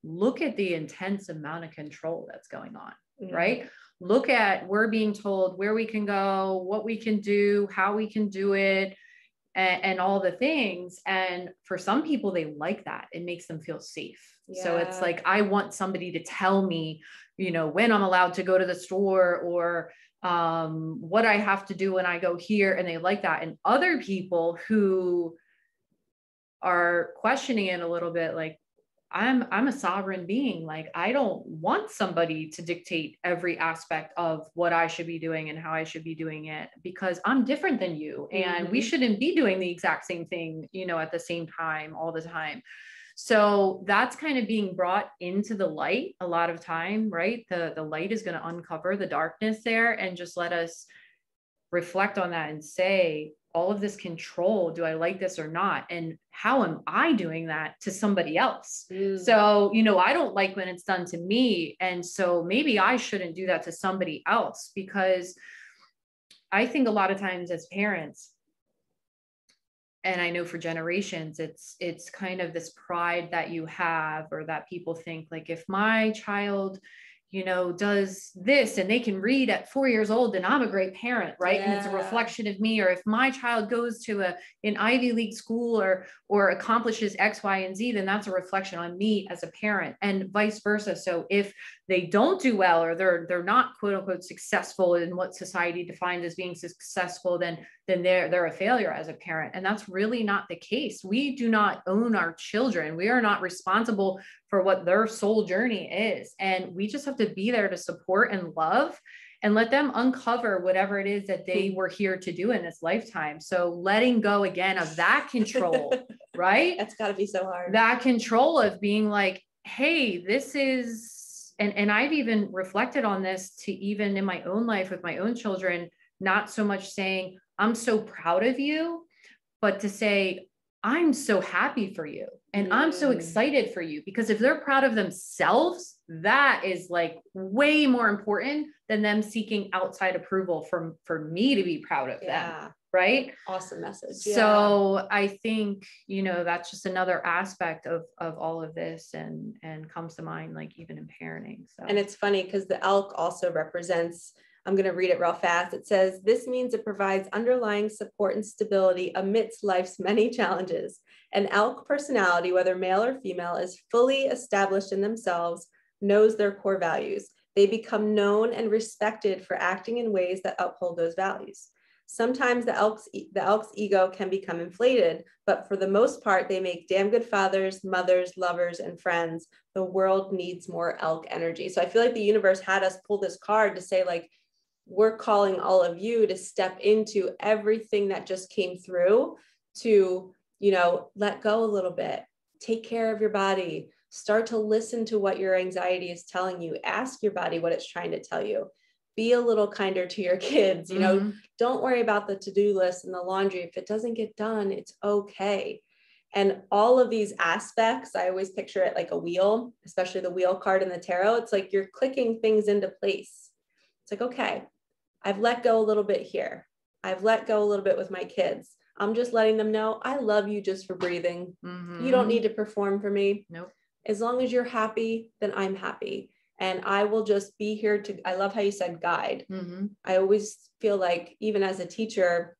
look at the intense amount of control that's going on, right? Look at, we're being told where we can go, what we can do, how we can do it, and all the things. And for some people, they like that. It makes them feel safe. Yeah. So it's like, I want somebody to tell me, when I'm allowed to go to the store, or what I have to do when I go here. And they like that. And other people who are questioning it a little bit, like, I'm a sovereign being. Like, I don't want somebody to dictate every aspect of what I should be doing and how I should be doing it, because I'm different than you, and we shouldn't be doing the exact same thing, at the same time, all the time. So that's kind of being brought into the light a lot of time, right? The light is going to uncover the darkness there, and just let us reflect on that and say, all of this control, do I like this or not? And how am I doing that to somebody else? So, I don't like when it's done to me. And so maybe I shouldn't do that to somebody else, because I think a lot of times as parents, and I know for generations, it's kind of this pride that you have, or that people think, like, if my child, does this and they can read at 4 years old, then I'm a great parent, right? Yeah. And it's a reflection of me. Or if my child goes to an Ivy League school or accomplishes X, Y, and Z, then that's a reflection on me as a parent, and vice versa. So if they don't do well, or they're not quote unquote successful in what society defines as being successful, then then they're a failure as a parent. And that's really not the case. We do not own our children. We are not responsible for what their soul journey is. And we just have to be there to support and love and let them uncover whatever it is that they were here to do in this lifetime. So letting go again of that control, right? That's gotta be so hard. That control of being like, hey, this is, and I've even reflected on this to even in my own life with my own children, not so much saying, I'm so proud of you, but to say, I'm so happy for you. And I'm so excited for you, because if they're proud of themselves, that is like way more important than them seeking outside approval for me to be proud of them. Right. Awesome message. So I think, that's just another aspect of all of this and comes to mind, like even in parenting. So, and it's funny because the elk also represents, I'm going to read it real fast. It says, this means it provides underlying support and stability amidst life's many challenges. An elk personality, whether male or female, is fully established in themselves, knows their core values. They become known and respected for acting in ways that uphold those values. Sometimes the elk's ego can become inflated, but for the most part, they make damn good fathers, mothers, lovers, and friends. The world needs more elk energy. So I feel like the universe had us pull this card to say, like, we're calling all of you to step into everything that just came through, to, let go a little bit, take care of your body, start to listen to what your anxiety is telling you, ask your body what it's trying to tell you. Be a little kinder to your kids, don't worry about the to-do list and the laundry. If it doesn't get done, it's okay. And all of these aspects, I always picture it like a wheel, especially the wheel card in the tarot. It's like you're clicking things into place. It's like, okay, I've let go a little bit here. I've let go a little bit with my kids. I'm just letting them know I love you just for breathing. You don't need to perform for me. Nope. As long as you're happy, then I'm happy. And I will just be here to, I love how you said guide. I always feel like, even as a teacher,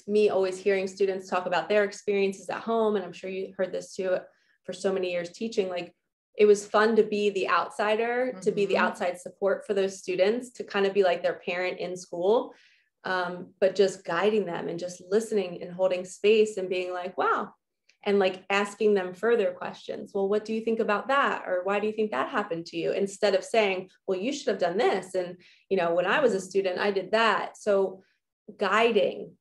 me always hearing students talk about their experiences at home, and I'm sure you heard this too for so many years teaching, like it was fun to be the outsider, to be the outside support for those students, to kind of be like their parent in school, but just guiding them and just listening and holding space and being like, wow. And like asking them further questions. Well, what do you think about that? Or why do you think that happened to you? Instead of saying, well, you should have done this. And, when I was a student, I did that. So guiding,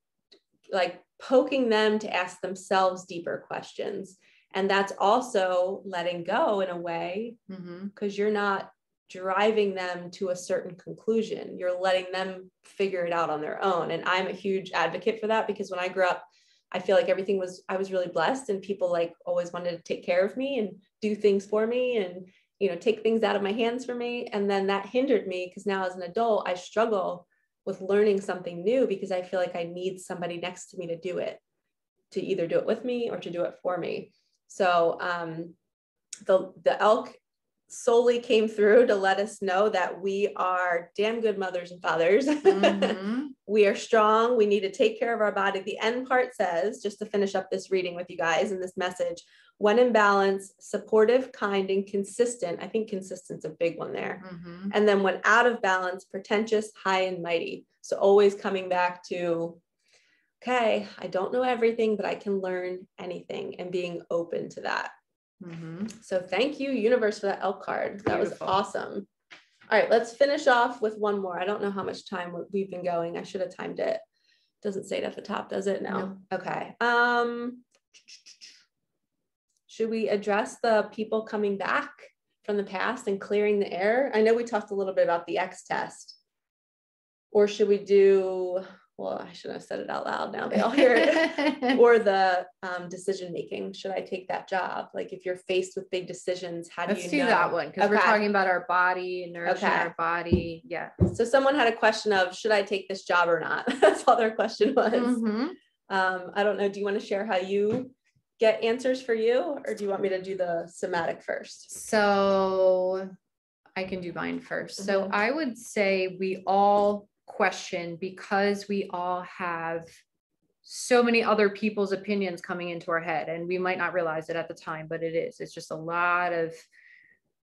like poking them to ask themselves deeper questions. And that's also letting go in a way, because you're not driving them to a certain conclusion. You're letting them figure it out on their own. And I'm a huge advocate for that, because when I grew up, I feel like I was really blessed, and people like always wanted to take care of me and do things for me and, take things out of my hands for me. And then that hindered me, because now as an adult, I struggle with learning something new, because I feel like I need somebody next to me to do it, to either do it with me or to do it for me. So the elk solely came through to let us know that we are damn good mothers and fathers. We are strong. We need to take care of our body. The end part says, just to finish up this reading with you guys and this message, when in balance, supportive, kind, and consistent. I think consistent's a big one there. And then when out of balance, pretentious, high and mighty. So always coming back to, okay, I don't know everything, but I can learn anything, and being open to that. So thank you, universe, for that elk card. That was awesome. All right, let's finish off with one more. I don't know how much time we've been going. I should have timed it. Doesn't say it at the top, does it? No. Okay. Should we address the people coming back from the past and clearing the air? I know we talked a little bit about the X test. Or should we do, well, I shouldn't have said it out loud, now they all hear it. Or the decision making. Should I take that job? Like if you're faced with big decisions, how do you know? Let's do that one, because we're talking about our body and nourishing our body. Yeah. So someone had a question of, should I take this job or not? That's all their question was. I don't know. Do you want to share how you get answers for you, or do you want me to do the somatic first? So I can do mine first. So I would say we all question, because we all have so many other people's opinions coming into our head, and we might not realize it at the time, but it's just a lot of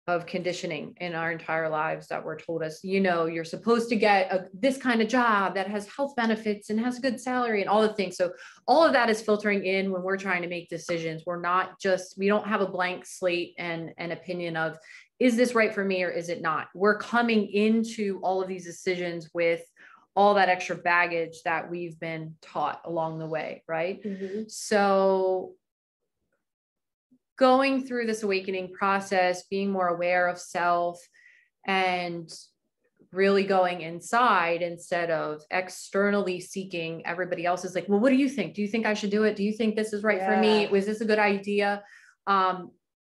of conditioning in our entire lives that were told us, you know, you're supposed to get this kind of job that has health benefits and has a good salary and all the things. So all of that is filtering in when we're trying to make decisions. We don't have a blank slate and an opinion of, is this right for me or is it not? We're coming into all of these decisions with all that extra baggage that we've been taught along the way, right? Mm-hmm. So going through this awakening process, being more aware of self and really going inside instead of externally seeking everybody else's like, well, what do you think? Do you think I should do it? Do you think this is right for me? Was this a good idea?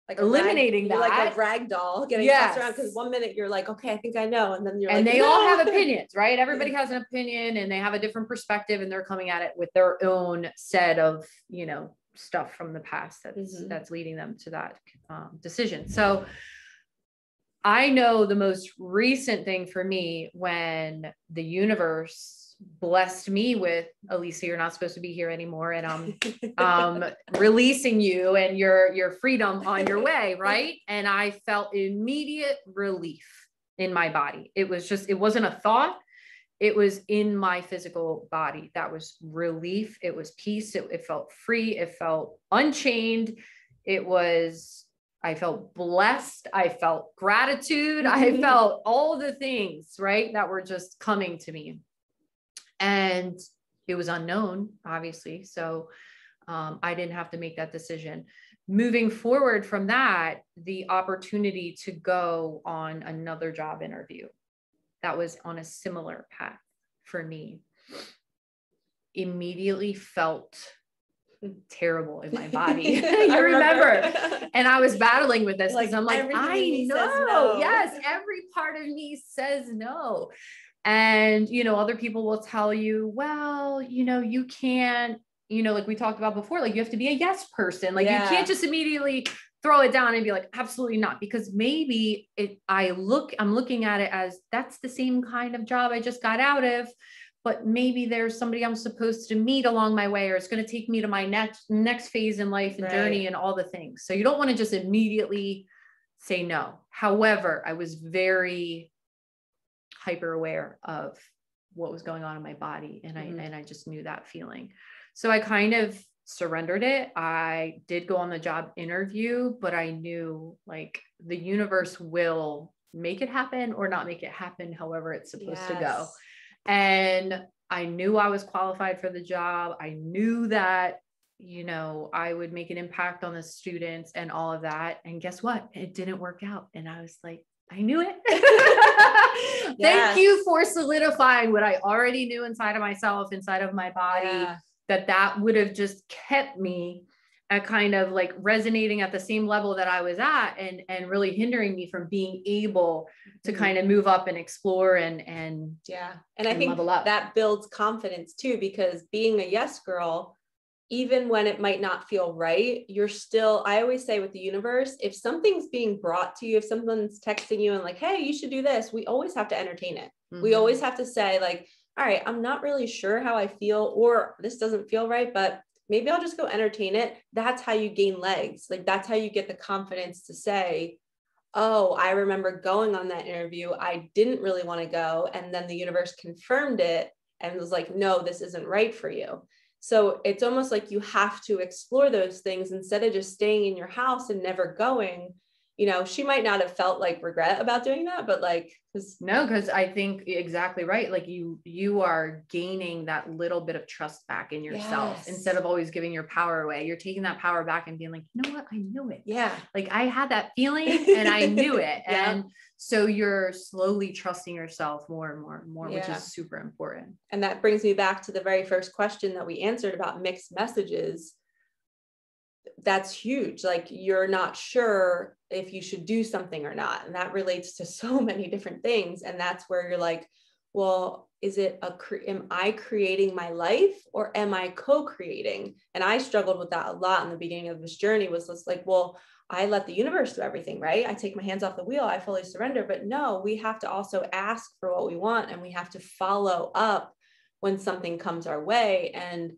Like eliminating that. Like a rag doll getting tossed around, because one minute you're like, okay, I think I know. And then you're and like, they all have opinions, right? Everybody has an opinion and they have a different perspective and they're coming at it with their own set of, you know, stuff from the past that's leading them to that decision. So I know the most recent thing for me, when the universe blessed me with, Alyssa, you're not supposed to be here anymore, and I'm releasing you and your freedom on your way, right? And I felt immediate relief in my body. It wasn't a thought. It was in my physical body. That was relief. It was peace. It felt free. It felt unchained. I felt blessed. I felt gratitude. I felt all the things, right, that were just coming to me. And it was unknown, obviously. So I didn't have to make that decision. Moving forward from that, the opportunity to go on another job interview that was on a similar path for me immediately felt terrible in my body. You remember? And I was battling with this because I'm like, I know. No. Yes, every part of me says no. And, you know, other people will tell you, well, you know, you can't, you know, like we talked about before, like you have to be a yes person. Like you can't just immediately throw it down and be like, absolutely not. Because maybe I'm looking at it as that's the same kind of job I just got out of, but maybe there's somebody I'm supposed to meet along my way, or it's going to take me to my next phase in life and journey and all the things. So you don't want to just immediately say no. However, I was very hyper aware of what was going on in my body. And I just knew that feeling. So I kind of surrendered it. I did go on the job interview, but I knew like the universe will make it happen or not make it happen, however it's supposed to go. And I knew I was qualified for the job. I knew that, you know, I would make an impact on the students and all of that. And guess what? It didn't work out. And I was like, I knew it. Thank you for solidifying what I already knew inside of myself, inside of my body, that would have just kept me at kind of like resonating at the same level that I was at, and really hindering me from being able to kind of move up and explore and I think level up. That builds confidence too, because being a yes girl, even when it might not feel right, I always say with the universe, if something's being brought to you, if someone's texting you and like, hey, you should do this, we always have to entertain it. We always have to say like, all right, I'm not really sure how I feel, or this doesn't feel right, but maybe I'll just go entertain it. That's how you gain legs. Like that's how you get the confidence to say, oh, I remember going on that interview. I didn't really want to go. And then the universe confirmed it and was like, no, this isn't right for you. So it's almost like you have to explore those things instead of just staying in your house and never going. You know, she might not have felt like regret about doing that, but like, because I think exactly right. Like you are gaining that little bit of trust back in yourself instead of always giving your power away. You're taking that power back and being like, you know what? I knew it. Yeah. Like I had that feeling and I knew it. And so you're slowly trusting yourself more and more and more, which is super important. And that brings me back to the very first question that we answered about mixed messages. That's huge. Like you're not sure if you should do something or not. And that relates to so many different things. And that's where you're like, well, am I creating my life or am I co-creating? And I struggled with that a lot in the beginning of this journey, was just like, well, I let the universe do everything, right? I take my hands off the wheel. I fully surrender. But no, we have to also ask for what we want, and we have to follow up when something comes our way. And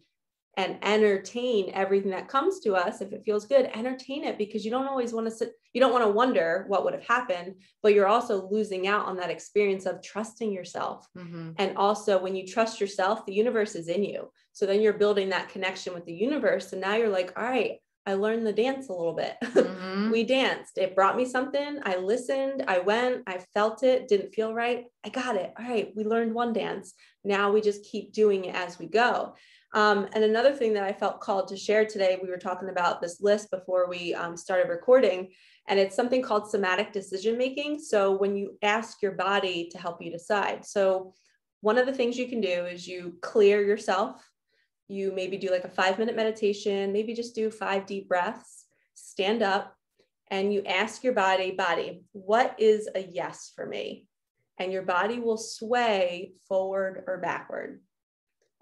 and entertain everything that comes to us. If it feels good, entertain it, because you don't always want to you don't want to wonder what would have happened, but you're also losing out on that experience of trusting yourself. And also when you trust yourself, the universe is in you. So then you're building that connection with the universe. And now you're like, all right, I learned the dance a little bit. We danced. It brought me something. I listened. I went. I felt it. Didn't feel right. I got it. All right. We learned one dance. Now we just keep doing it as we go. And another thing that I felt called to share today, we were talking about this list before we started recording, and it's something called somatic decision making. So when you ask your body to help you decide. So one of the things you can do is you clear yourself. You maybe do like a 5-minute meditation, maybe just do 5 deep breaths, stand up, and you ask your body, what is a yes for me? And your body will sway forward or backward.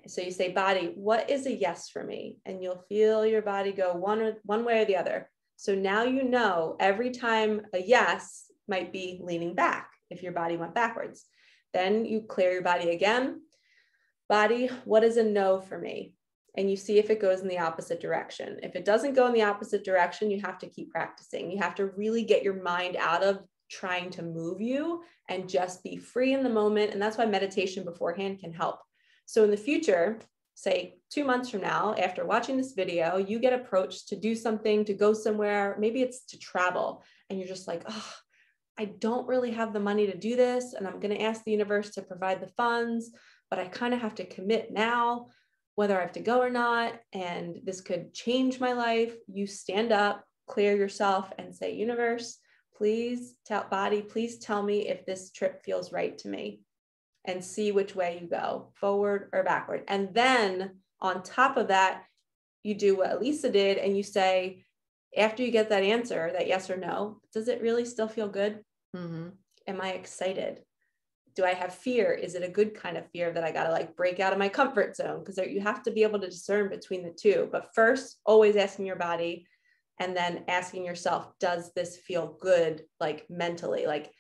So you say, body, what is a yes for me? And you'll feel your body go one way or the other. So now you know every time a yes might be leaning back if your body went backwards. Then you clear your body again. Body, what is a no for me? And you see if it goes in the opposite direction. If it doesn't go in the opposite direction, you have to keep practicing. You have to really get your mind out of trying to move you and just be free in the moment. And that's why meditation beforehand can help. So in the future, say 2 months from now, after watching this video, you get approached to do something, to go somewhere, maybe it's to travel, and you're just like, oh, I don't really have the money to do this, and I'm going to ask the universe to provide the funds, but I kind of have to commit now, whether I have to go or not, and this could change my life. You stand up, clear yourself, and say, universe, please please tell me if this trip feels right to me. And see which way you go, forward or backward. And then on top of that, you do what Alyssa did, and you say, after you get that answer, that yes or no, does it really still feel good? Am I excited? Do I have fear? Is it a good kind of fear that I got to like break out of my comfort zone? Because you have to be able to discern between the two. But first, always asking your body, and then asking yourself, does this feel good, like mentally? Like,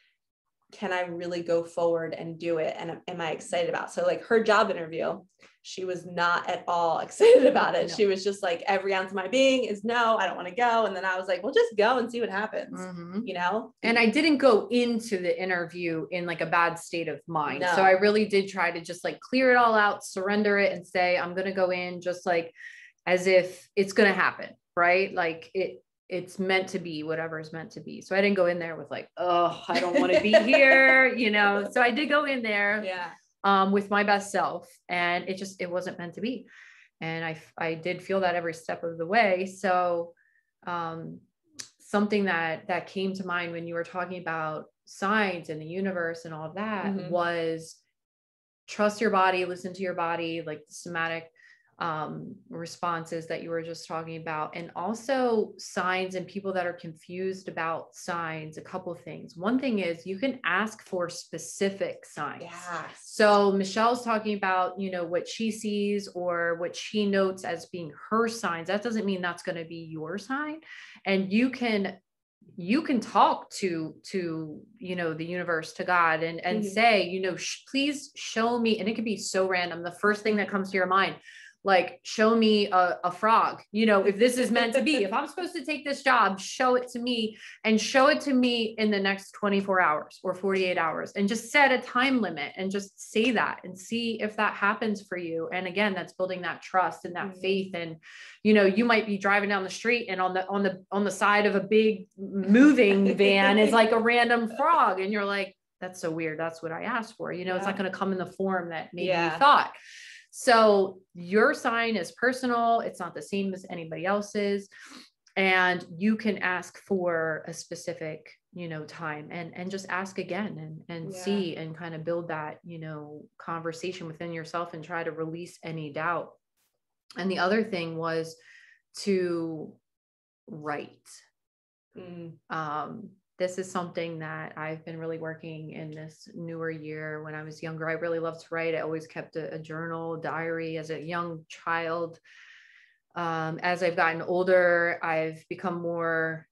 can I really go forward and do it? And am I excited about it? So like her job interview, she was not at all excited about it. No. She was just like, every ounce of my being is no, I don't want to go. And then I was like, well, just go and see what happens, you know? And I didn't go into the interview in like a bad state of mind. No. So I really did try to just like clear it all out, surrender it, and say, I'm going to go in just like as if it's going to happen, right? Like it's meant to be whatever is meant to be. So I didn't go in there with like, oh, I don't want to be here, you know? So I did go in there with my best self, and it wasn't meant to be. And I did feel that every step of the way. So something that came to mind when you were talking about signs and the universe and all of that was trust your body, listen to your body, like the somatic responses that you were just talking about, and also signs and people that are confused about signs. A couple of things. One thing is you can ask for specific signs. Yes. So Michelle's talking about, you know, what she sees or what she notes as being her signs. That doesn't mean that's going to be your sign. And you can talk to, you know, the universe, to God, and say, you know, please show me. And it could be so random. The first thing that comes to your mind, like, show me a frog, you know, if this is meant to be, if I'm supposed to take this job, show it to me, and show it to me in the next 24 hours or 48 hours, and just set a time limit and just say that and see if that happens for you. And again, that's building that trust and that faith. And, you know, you might be driving down the street, and on the side of a big moving van is like a random frog. And you're like, that's so weird. That's what I asked for. You know, it's not going to come in the form that maybe you thought. So your sign is personal. It's not the same as anybody else's. And you can ask for a specific, you know, time, and just ask again and see, and kind of build that, you know, conversation within yourself and try to release any doubt. And the other thing was to write. This is something that I've been really working in this newer year. When I was younger, I really loved to write. I always kept a journal, diary as a young child. As I've gotten older, I've become more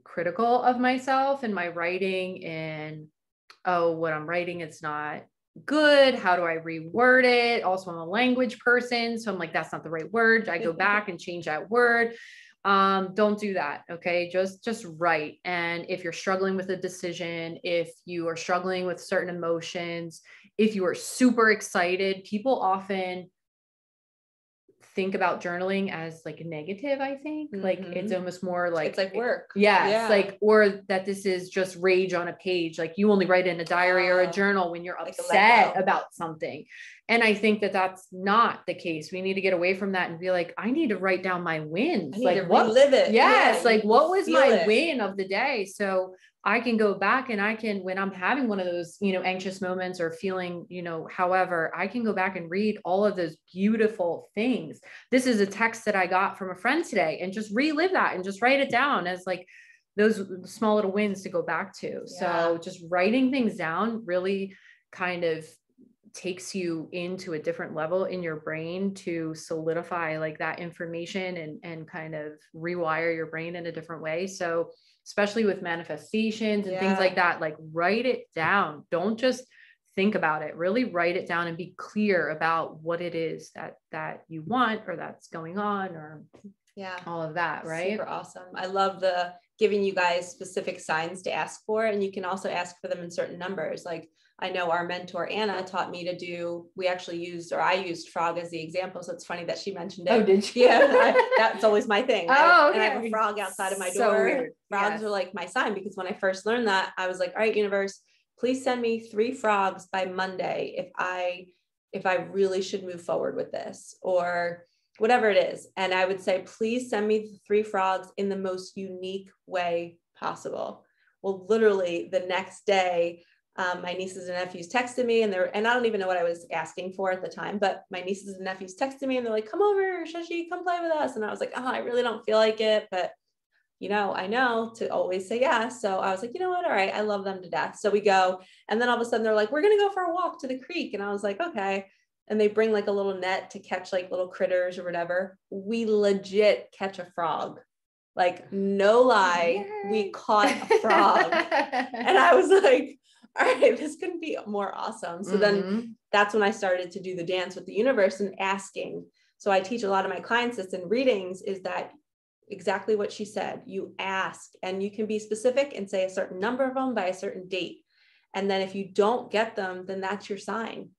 critical of myself and my writing, and, what I'm writing, it's not good? How do I reword it? Also, I'm a language person. So I'm like, that's not the right word. I go back and change that word. Don't do that. Okay. Just write. And if you're struggling with a decision, if you are struggling with certain emotions, if you are super excited, people often think about journaling as like a negative, I think. Like it's almost more like it's like work. Yes, like, or that this is just rage on a page. Like you only write in a diary or a journal when you're upset about something. And I think that that's not the case. We need to get away from that and be like, I need to write down my wins. I need to relive it. Yes. Like what was my win of the day? So I can go back and I can, when I'm having one of those, you know, anxious moments or feeling, you know, however, I can go back and read all of those beautiful things. This is a text that I got from a friend today, and just relive that and just write it down as like those small little wins to go back to. So just writing things down really kind of takes you into a different level in your brain to solidify like that information and kind of rewire your brain in a different way. So especially with manifestations and things like that, like write it down. Don't just think about it, really write it down and be clear about what it is that you want or that's going on, or all of that. Right. Super awesome. I love the giving you guys specific signs to ask for. And you can also ask for them in certain numbers. Like I know our mentor, Anna, taught me to do, I used frog as the example. So it's funny that she mentioned it. Oh, did you? Yeah. That's always my thing. Oh, and I have a frog outside of my door. Weird. Frogs are like my sign, because when I first learned that, I was like, all right, universe, please send me 3 frogs by Monday if I really should move forward with this, or whatever it is. And I would say, please send me the 3 frogs in the most unique way possible. Well, literally the next day, my nieces and nephews texted me, and I don't even know what I was asking for at the time, but my nieces and nephews texted me and they're like, come over, Shashi, come play with us. And I was like, oh, I really don't feel like it, but you know, I know to always say yes. So I was like, you know what? All right. I love them to death. So we go, and then all of a sudden they're like, we're going to go for a walk to the creek. And I was like, okay. And they bring like a little net to catch like little critters or whatever. We legit catch a frog. Like no lie, we caught a frog. And I was like, all right, this couldn't be more awesome. So then that's when I started to do the dance with the universe and asking. So I teach a lot of my clients this in readings, is that exactly what she said. You ask, and you can be specific and say a certain number of them by a certain date. And then if you don't get them, then that's your sign.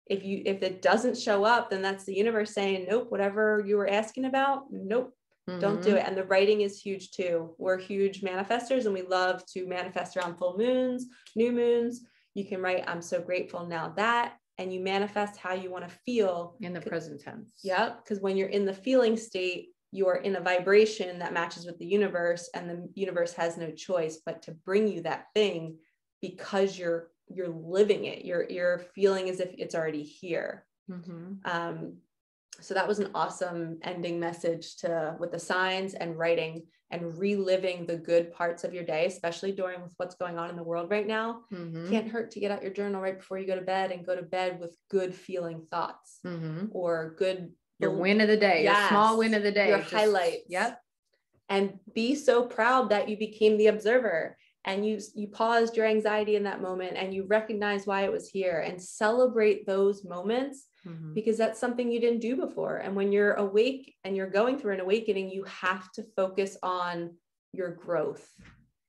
If it doesn't show up, then that's the universe saying, nope, whatever you were asking about, nope. Don't do it. And the writing is huge too. We're huge manifestors, and we love to manifest around full moons, new moons. You can write, I'm so grateful now that, and you manifest how you want to feel in the present tense. Yep. Because when you're in the feeling state, you are in a vibration that matches with the universe, and the universe has no choice but to bring you that thing, because you're living it. You're feeling as if it's already here. So that was an awesome ending message with the signs and writing and reliving the good parts of your day, especially during with what's going on in the world right now. Can't hurt to get out your journal right before you go to bed, and go to bed with good feeling thoughts or good. Your win of the day, your small win of the day. Your highlights. Yep. And be so proud that you became the observer, and you paused your anxiety in that moment, and you recognize why it was here, and celebrate those moments, because that's something you didn't do before. And when you're awake and you're going through an awakening, you have to focus on your growth,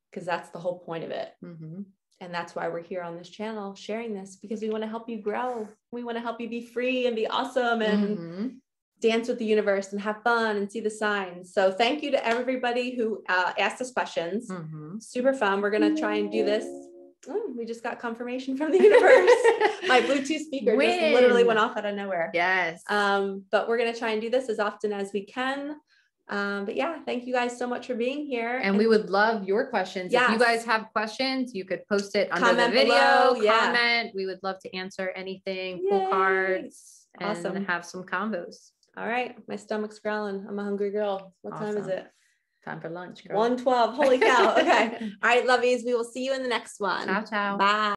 because that's the whole point of it. And that's why we're here on this channel sharing this, because we want to help you grow. We want to help you be free and be awesome and dance with the universe and have fun and see the signs. So thank you to everybody who asked us questions. Super fun. We're going to try and do this. We just got confirmation from the universe. My Bluetooth speaker just literally went off out of nowhere. Yes. But we're going to try and do this as often as we can. But yeah, thank you guys so much for being here. And we would love your questions. Yes. If you guys have questions, you could post it under the video, comment. We would love to answer anything, pull cards, and have some combos. All right. My stomach's growling. I'm a hungry girl. What time is it? Time for lunch, girl. 1:12. Holy cow. Okay. All right, lovies. We will see you in the next one. Ciao, ciao. Bye.